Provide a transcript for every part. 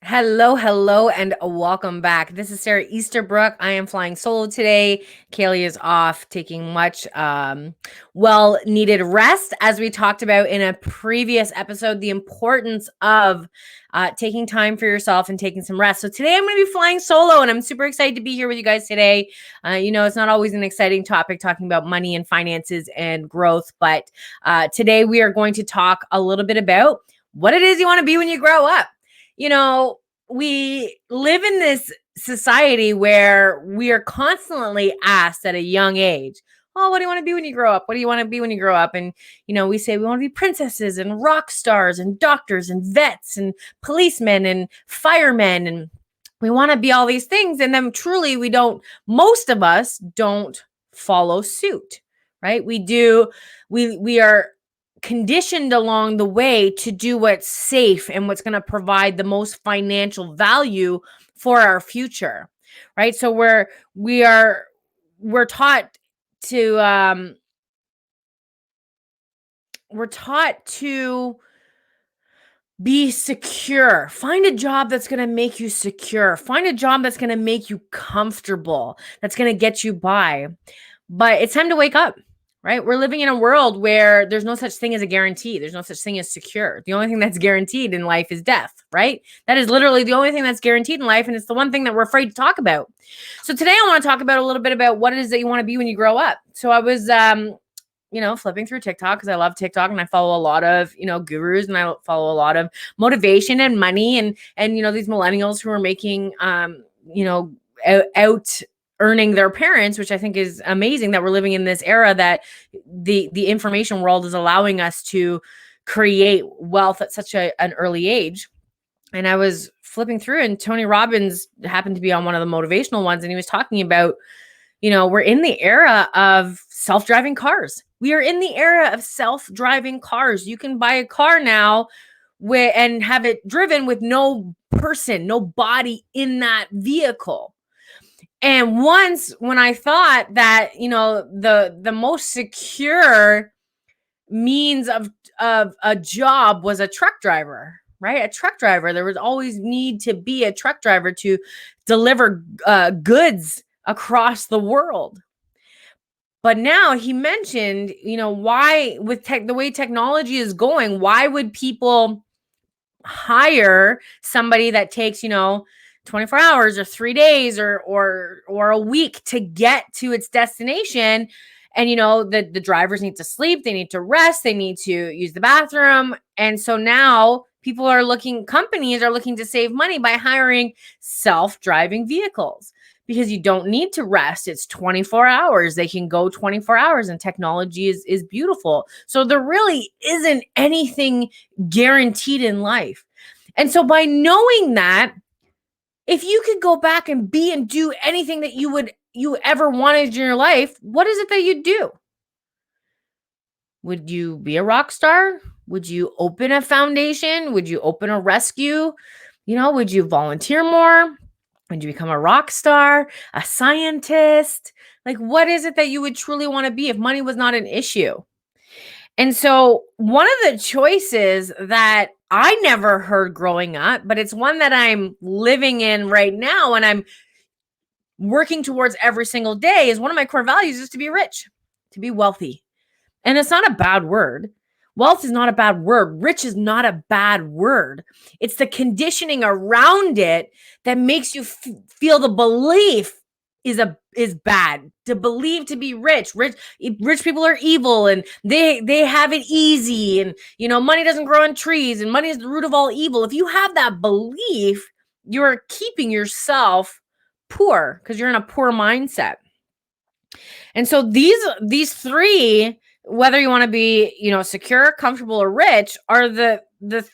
Hello, and welcome back. This is Sarah Easterbrook. I am flying solo today. Kaylee is off taking much well needed rest. As we talked about in a previous episode, the importance of taking time for yourself and taking some rest. So today I'm going to be flying solo, and I'm super excited to be here with you guys today. It's not always an exciting topic talking about money and finances and growth, but today we are going to talk a little bit about what it is you want to be when you grow up. We live in this society where we are constantly asked at a young age, oh, what do you want to be when you grow up? What do you want to be when you grow up? And, we say we want to be princesses and rock stars and doctors and vets and policemen and firemen. And we want to be all these things. And then truly, most of us don't follow suit, right? We are conditioned along the way to do what's safe and what's going to provide the most financial value for our future, right? So we're taught to be secure. Find a job that's going to make you secure. Find a job that's going to make you comfortable, that's going to get you by. But it's time to wake up, right? We're living in a world where there's no such thing as a guarantee. There's no such thing as secure. The only thing that's guaranteed in life is death, right? That is literally the only thing that's guaranteed in life. And it's the one thing that we're afraid to talk about. So today I want to talk about a little bit about what it is that you want to be when you grow up. So I was, flipping through TikTok because I love TikTok and I follow a lot of, gurus, and I follow a lot of motivation and money and these millennials who are making, out earning their parents, which I think is amazing that we're living in this era that the information world is allowing us to create wealth at such an early age. And I was flipping through, and Tony Robbins happened to be on one of the motivational ones, and he was talking about, we're in the era of self-driving cars. We are in the era of self-driving cars. You can buy a car now and have it driven with no person, no body in that vehicle. And once when I thought that, the most secure means of a job was a truck driver, right? A truck driver. There would always need to be a truck driver to deliver goods across the world. But now he mentioned, why with the way technology is going, why would people hire somebody that takes, 24 hours or 3 days or a week to get to its destination? And the drivers need to sleep, they need to rest, they need to use the bathroom. And so now companies are looking to save money by hiring self-driving vehicles, because you don't need to rest. It's 24 hours. They can go 24 hours, and technology is beautiful. So there really isn't anything guaranteed in life. And so by knowing that, if you could go back and be and do anything that you ever wanted in your life, what is it that you'd do? Would you be a rock star? Would you open a foundation? Would you open a rescue? Would you volunteer more? Would you become a rock star, a scientist? Like, what is it that you would truly want to be if money was not an issue? And so one of the choices that I never heard growing up, but it's one that I'm living in right now and I'm working towards every single day, is one of my core values is to be rich, to be wealthy. And it's not a bad word. Wealth is not a bad word. Rich is not a bad word. It's the conditioning around it that makes you feel the belief is bad. To believe to be rich people are evil and they have it easy, and money doesn't grow on trees and money is the root of all evil. If you have that belief, you're keeping yourself poor because you're in a poor mindset. And so these three, whether you want to be, secure, comfortable, or rich, are the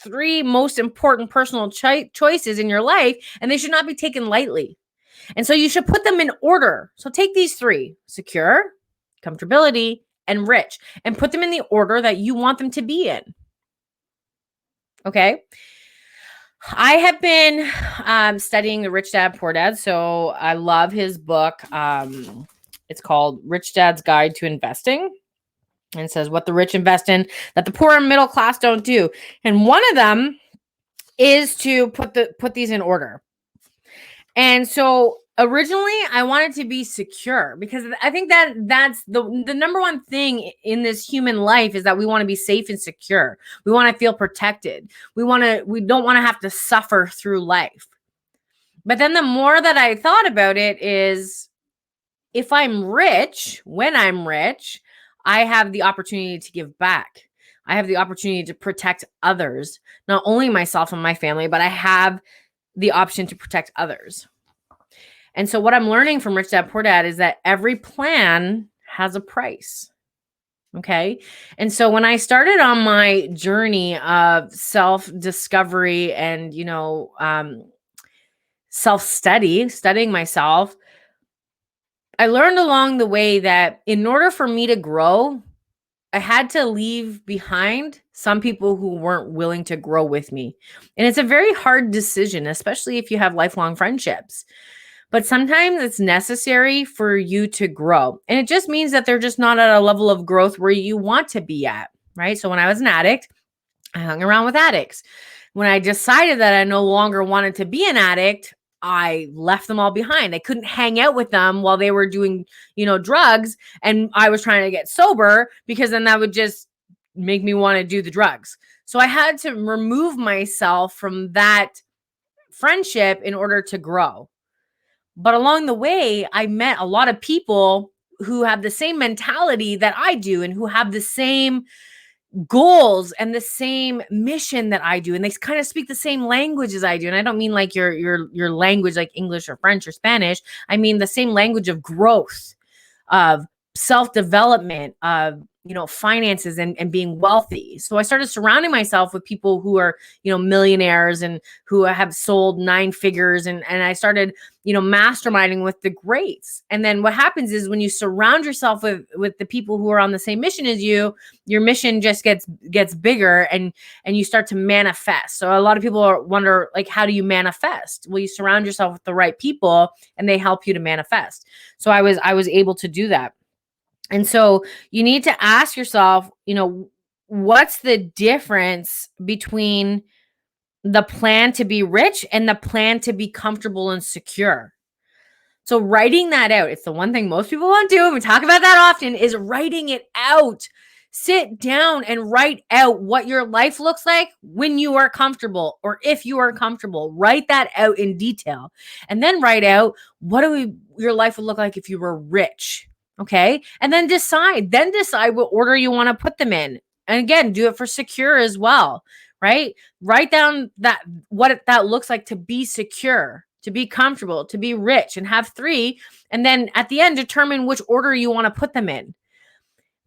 three most important personal choices in your life, and they should not be taken lightly. And so you should put them in order. So take these three: secure, comfortability, and rich, and put them in the order that you want them to be in. Okay. I have been studying the Rich Dad Poor Dad. So I love his book. It's called Rich Dad's Guide to Investing. And it says what the rich invest in that the poor and middle class don't do. And one of them is to put these in order. And so originally I wanted to be secure because I think that that's the number one thing in this human life is that we want to be safe and secure. We want to feel protected. We don't want to have to suffer through life. But then the more that I thought about it is if I'm rich, when I'm rich, I have the opportunity to give back. I have the opportunity to protect others, not only myself and my family, but I have the option to protect others. And so what I'm learning from Rich Dad Poor Dad is that every plan has a price. Okay. And so when I started on my journey of self-discovery and, self-study, studying myself, I learned along the way that in order for me to grow, I had to leave behind some people who weren't willing to grow with me. And it's a very hard decision, especially if you have lifelong friendships. But sometimes it's necessary for you to grow. And it just means that they're just not at a level of growth where you want to be at, right? So when I was an addict, I hung around with addicts. When I decided that I no longer wanted to be an addict, I left them all behind. I couldn't hang out with them while they were doing, drugs. And I was trying to get sober because then that would just make me want to do the drugs. So I had to remove myself from that friendship in order to grow. But along the way, I met a lot of people who have the same mentality that I do and who have the same goals and the same mission that I do, and they kind of speak the same language as I do. And I don't mean like your language like English or French or Spanish. I mean the same language of growth, of self-development, of finances and being wealthy. So I started surrounding myself with people who are millionaires and who have sold 9 figures, and I started masterminding with the greats. And then what happens is when you surround yourself with the people who are on the same mission as you, your mission just gets bigger, and you start to manifest. So a lot of people wonder, like, how do you manifest? Well, you surround yourself with the right people and they help you to manifest. So I was able to do that. And so you need to ask yourself, what's the difference between the plan to be rich and the plan to be comfortable and secure? So writing that out, it's the one thing most people won't do, and we talk about that often, is writing it out. Sit down and write out what your life looks like when you are comfortable, or if you are comfortable. Write that out in detail. And then write out your life would look like if you were rich. Okay. And then decide what order you want to put them in. And again, do it for secure as well, right? Write down what that looks like to be secure, to be comfortable, to be rich, and have 3. And then at the end, determine which order you want to put them in.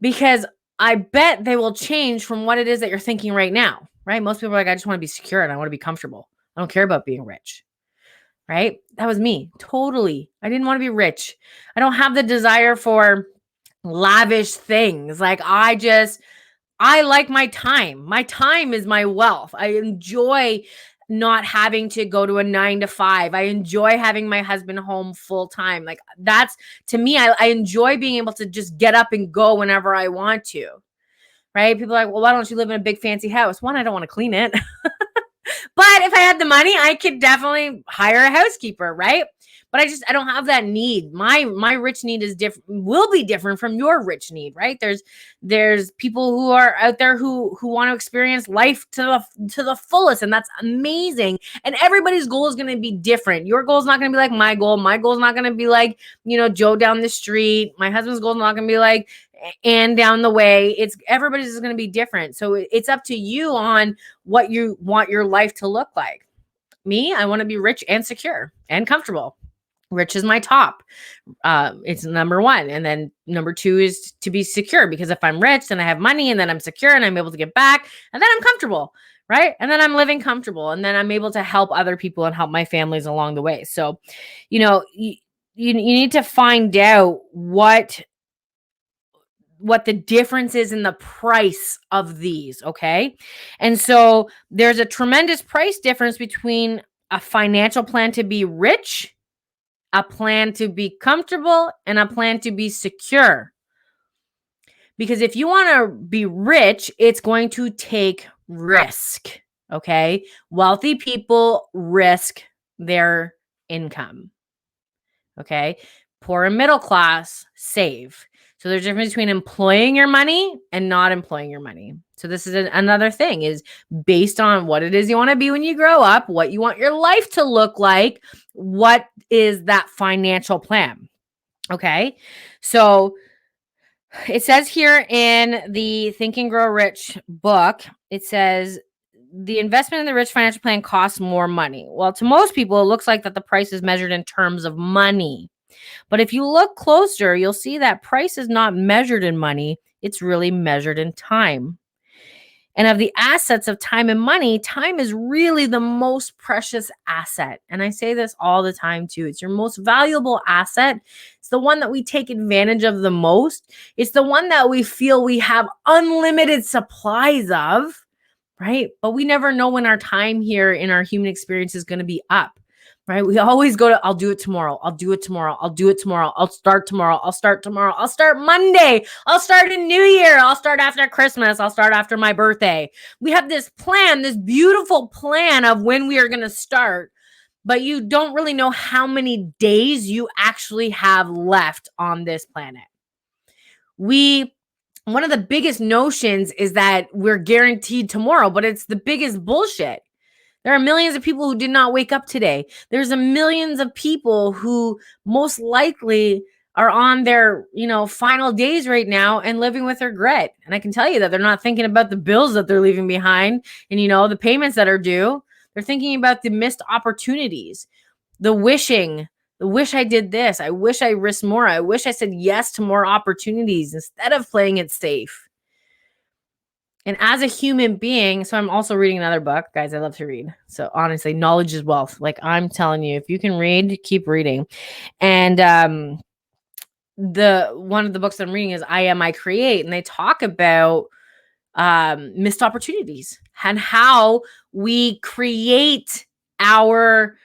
Because I bet they will change from what it is that you're thinking right now, right? Most people are like, I just want to be secure and I want to be comfortable. I don't care about being rich. Right? That was me. Totally. I didn't want to be rich. I don't have the desire for lavish things. Like I like my time. My time is my wealth. I enjoy not having to go to a 9 to 5. I enjoy having my husband home full time. Like that's, to me, I enjoy being able to just get up and go whenever I want to. Right? People are like, well, why don't you live in a big fancy house? One, I don't want to clean it. But if I had the money, I could definitely hire a housekeeper, right? But I don't have that need. My rich need is different, will be different from your rich need, right? There's people who are out there who want to experience life to the fullest, and that's amazing. And everybody's goal is going to be different. Your goal is not going to be like my goal. My goal is not going to be like, Joe down the street. My husband's goal is not going to be like and down the way. Everybody's is going to be different. So it's up to you on what you want your life to look like. Me, I want to be rich and secure and comfortable. Rich is my top. It's number 1. And then number 2 is to be secure, because if I'm rich, then I have money, and then I'm secure and I'm able to get back, and then I'm comfortable, right? And then I'm living comfortable, and then I'm able to help other people and help my families along the way. So, you need to find out what the difference is in the price of these, okay? And so there's a tremendous price difference between a financial plan to be rich, a plan to be comfortable, and a plan to be secure. Because if you want to be rich, it's going to take risk. Okay. Wealthy people risk their income. Okay. Poor and middle class save. So there's a difference between employing your money and not employing your money. So this is another thing, is based on what it is you want to be when you grow up, what you want your life to look like, what is that financial plan? Okay. So it says here in the Think and Grow Rich book, it says the investment in the rich financial plan costs more money. Well, to most people, it looks like that the price is measured in terms of money. But if you look closer, you'll see that price is not measured in money. It's really measured in time. And of the assets of time and money, time is really the most precious asset. And I say this all the time too. It's your most valuable asset. It's the one that we take advantage of the most. It's the one that we feel we have unlimited supplies of, right? But we never know when our time here in our human experience is going to be up. Right? We always go to, I'll do it tomorrow. I'll do it tomorrow. I'll do it tomorrow. I'll start tomorrow. I'll start tomorrow. I'll start Monday. I'll start in New Year. I'll start after Christmas. I'll start after my birthday. We have this plan, this beautiful plan of when we are going to start, but you don't really know how many days you actually have left on this planet. One of the biggest notions is that we're guaranteed tomorrow, but it's the biggest bullshit. There are millions of people who did not wake up today. There's millions of people who most likely are on their, final days right now and living with regret. And I can tell you that they're not thinking about the bills that they're leaving behind and, the payments that are due. They're thinking about the missed opportunities, the wish I did this. I wish I risked more. I wish I said yes to more opportunities instead of playing it safe. And as a human being, so I'm also reading another book. Guys, I love to read. So honestly, knowledge is wealth. Like I'm telling you, if you can read, keep reading. And one of the books I'm reading is I Am, I Create. And they talk about missed opportunities and how we create our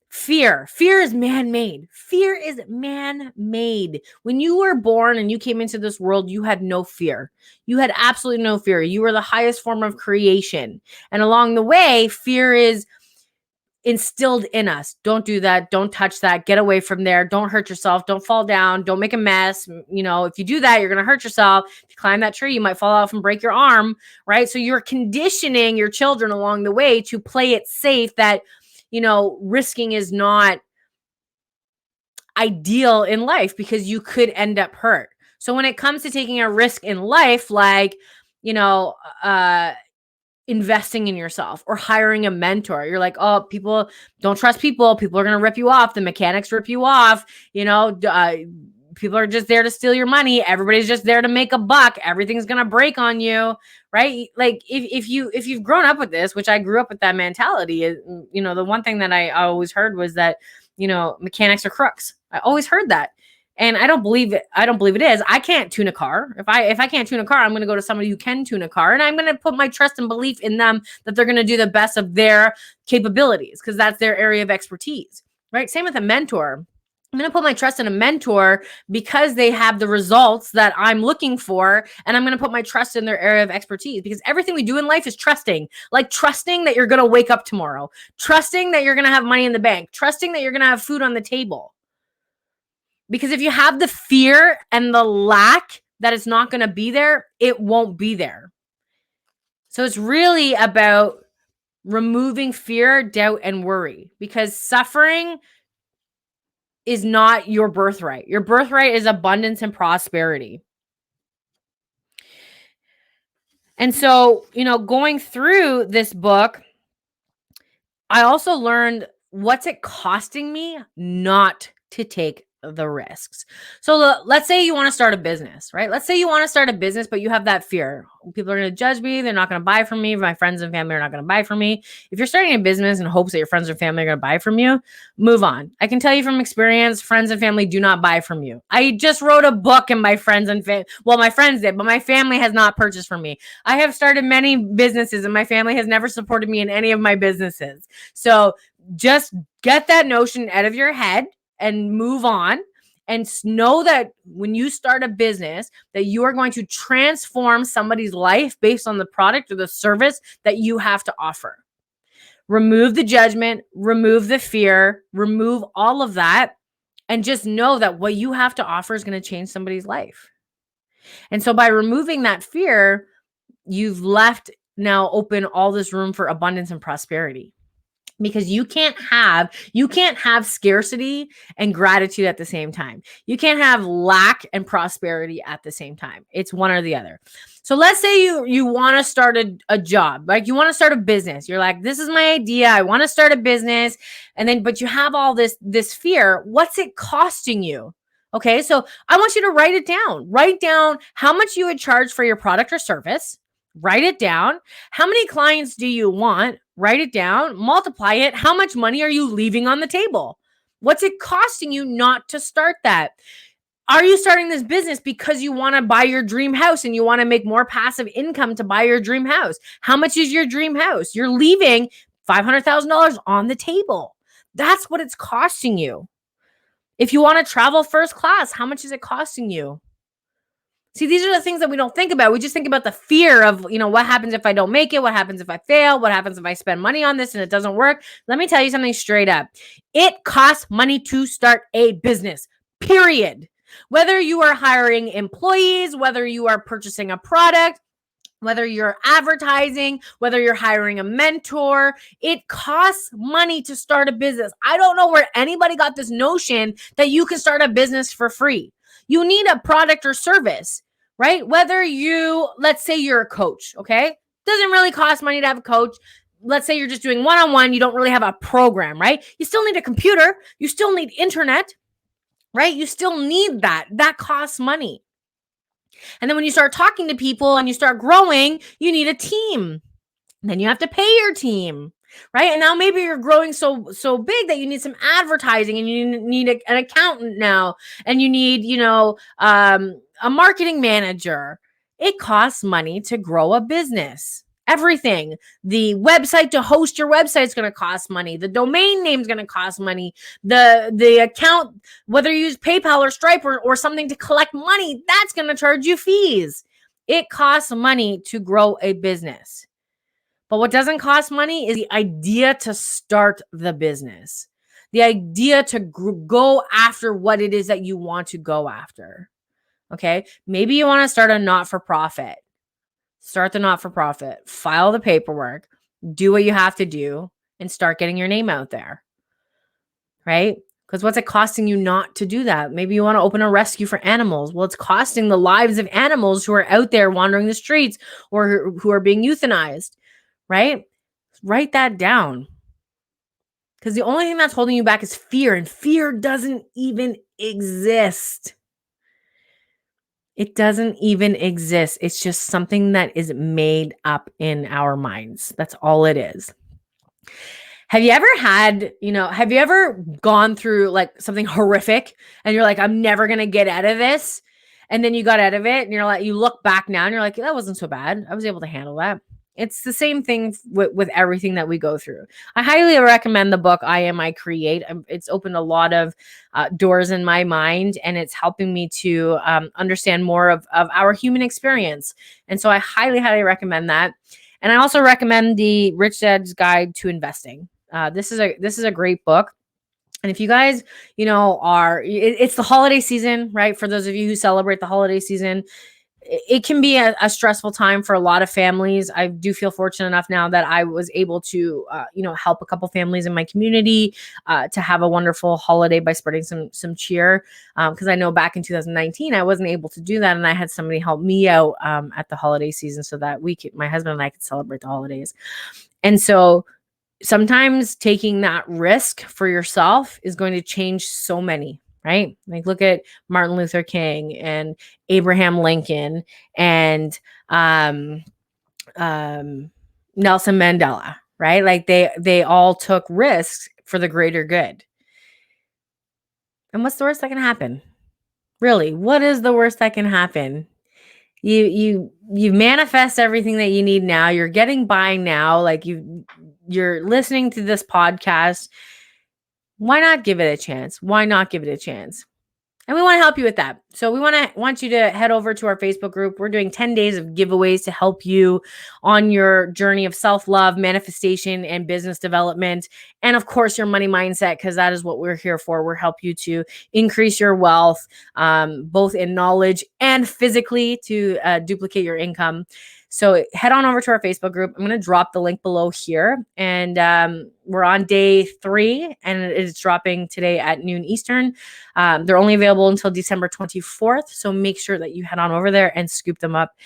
fear. Fear is man-made. Fear is man-made. When you were born and you came into this world, you had no fear. You had absolutely no fear. You were the highest form of creation. And along the way, fear is instilled in us. Don't do that. Don't touch that. Get away from there. Don't hurt yourself. Don't fall down. Don't make a mess. If you do that, you're going to hurt yourself. If you climb that tree, you might fall off and break your arm, right? So you're conditioning your children along the way to play it safe, that risking is not ideal in life because you could end up hurt. So when it comes to taking a risk in life, like, investing in yourself or hiring a mentor, you're like, oh, people don't trust people. People are going to rip you off. The mechanics rip you off. People are just there to steal your money. Everybody's just there to make a buck. Everything's going to break on you. Right? Like if you've grown up with this, which I grew up with that mentality, is, the one thing that I always heard was that, mechanics are crooks. I always heard that. And I don't believe it. I don't believe it is. I can't tune a car. If I can't tune a car, I'm going to go to somebody who can tune a car, and I'm going to put my trust and belief in them that they're going to do the best of their capabilities because that's their area of expertise. Right? Same with a mentor. I'm going to put my trust in a mentor because they have the results that I'm looking for. And I'm going to put my trust in their area of expertise because everything we do in life is trusting, like trusting that you're going to wake up tomorrow, trusting that you're going to have money in the bank, trusting that you're going to have food on the table. Because if you have the fear and the lack that it's not going to be there, it won't be there. So it's really about removing fear, doubt, and worry, because suffering is not your birthright. Your birthright is abundance and prosperity. And so, going through this book, I also learned what's it costing me not to take the risks. So let's say you want to start a business, right? Let's say you want to start a business, but you have that fear. People are going to judge me. They're not going to buy from me. My friends and family are not going to buy from me. If you're starting a business in hopes that your friends or family are going to buy from you, move on. I can tell you from experience, friends and family do not buy from you. I just wrote a book and my friends and my friends did, but my family has not purchased from me. I have started many businesses and my family has never supported me in any of my businesses. So just get that notion out of your head and move on and know that when you start a business, that you are going to transform somebody's life based on the product or the service that you have to offer. Remove the judgment, remove the fear, remove all of that, and just know that what you have to offer is going to change somebody's life. And so by removing that fear, you've left now open all this room for abundance and prosperity. Because you can't have scarcity and gratitude at the same time. You can't have lack and prosperity at the same time. It's one or the other. So let's say you want to start a job, like you want to start a business. You're like, this is my idea. I want to start a business. But you have all this fear. What's it costing you? Okay. So I want you to write it down. Write down how much you would charge for your product or service. Write it down. How many clients do you want? Write it down, multiply it. How much money are you leaving on the table? What's it costing you not to start that? Are you starting this business because you want to buy your dream house and you want to make more passive income to buy your dream house? How much is your dream house? You're leaving $500,000 on the table. That's what it's costing you. If you want to travel first class, how much is it costing you? See, these are the things that we don't think about. We just think about the fear of, what happens if I don't make it? What happens if I fail? What happens if I spend money on this and it doesn't work? Let me tell you something straight up. It costs money to start a business, period. Whether you are hiring employees, whether you are purchasing a product, whether you're advertising, whether you're hiring a mentor, it costs money to start a business. I don't know where anybody got this notion that you can start a business for free. You need a product or service, right? Let's say you're a coach, okay? Doesn't really cost money to have a coach. Let's say you're just doing one-on-one. You don't really have a program, right? You still need a computer. You still need internet, right? You still need that. That costs money. And then when you start talking to people and you start growing, you need a team. Then you have to pay your team, right? And now maybe you're growing so big that you need some advertising and you need an accountant now, and you need, a marketing manager. It costs money to grow a business. Everything. The website to host your website is going to cost money. The domain name is going to cost money. The account, whether you use PayPal or Stripe or something to collect money, that's going to charge you fees. It costs money to grow a business. But what doesn't cost money is the idea to start the business, the idea to go after what it is that you want to go after. Okay. Maybe you want to start a not-for-profit. Start the not-for-profit, file the paperwork, do what you have to do, and start getting your name out there. Right? Because what's it costing you not to do that? Maybe you want to open a rescue for animals. Well, it's costing the lives of animals who are out there wandering the streets or who are being euthanized. Right? Write that down. Because the only thing that's holding you back is fear, and fear doesn't even exist. It doesn't even exist. It's just something that is made up in our minds. That's all it is. Have you ever gone through like something horrific and you're like, I'm never going to get out of this? And then you got out of it and you're like, you look back now and you're like, that wasn't so bad. I was able to handle that. It's the same thing with everything that we go through. I highly recommend the book, I Am, I Create. It's opened a lot of doors in my mind, and it's helping me to understand more of our human experience. And so I highly, highly recommend that. And I also recommend the Rich Dad's Guide to Investing. This is a great book. And if you guys, it's the holiday season, right? For those of you who celebrate the holiday season, it can be a stressful time for a lot of families. I do feel fortunate enough now that I was able to, help a couple families in my community to have a wonderful holiday by spreading some cheer. Because I know back in 2019, I wasn't able to do that. And I had somebody help me out at the holiday season so that my husband and I could celebrate the holidays. And so sometimes taking that risk for yourself is going to change so many. Right? Like look at Martin Luther King and Abraham Lincoln and Nelson Mandela, right? Like they all took risks for the greater good. And what's the worst that can happen? Really, what is the worst that can happen? You manifest everything that you need now. You're getting by now. Like you're listening to this podcast. Why not give it a chance? Why not give it a chance? And we want to help you with that. So we want you to head over to our Facebook group. We're doing 10 days of giveaways to help you on your journey of self-love, manifestation, and business development. And of course, your money mindset, because that is what we're here for. We're help you to increase your wealth, both in knowledge and physically to duplicate your income. So head on over to our Facebook group. I'm going to drop the link below here. And we're on day 3, and it is dropping today at noon Eastern. They're only available until December 24th. So make sure that you head on over there and scoop them up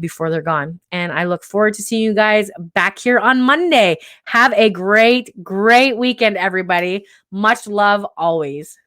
before they're gone. And I look forward to seeing you guys back here on Monday. Have a great, great weekend, everybody. Much love always.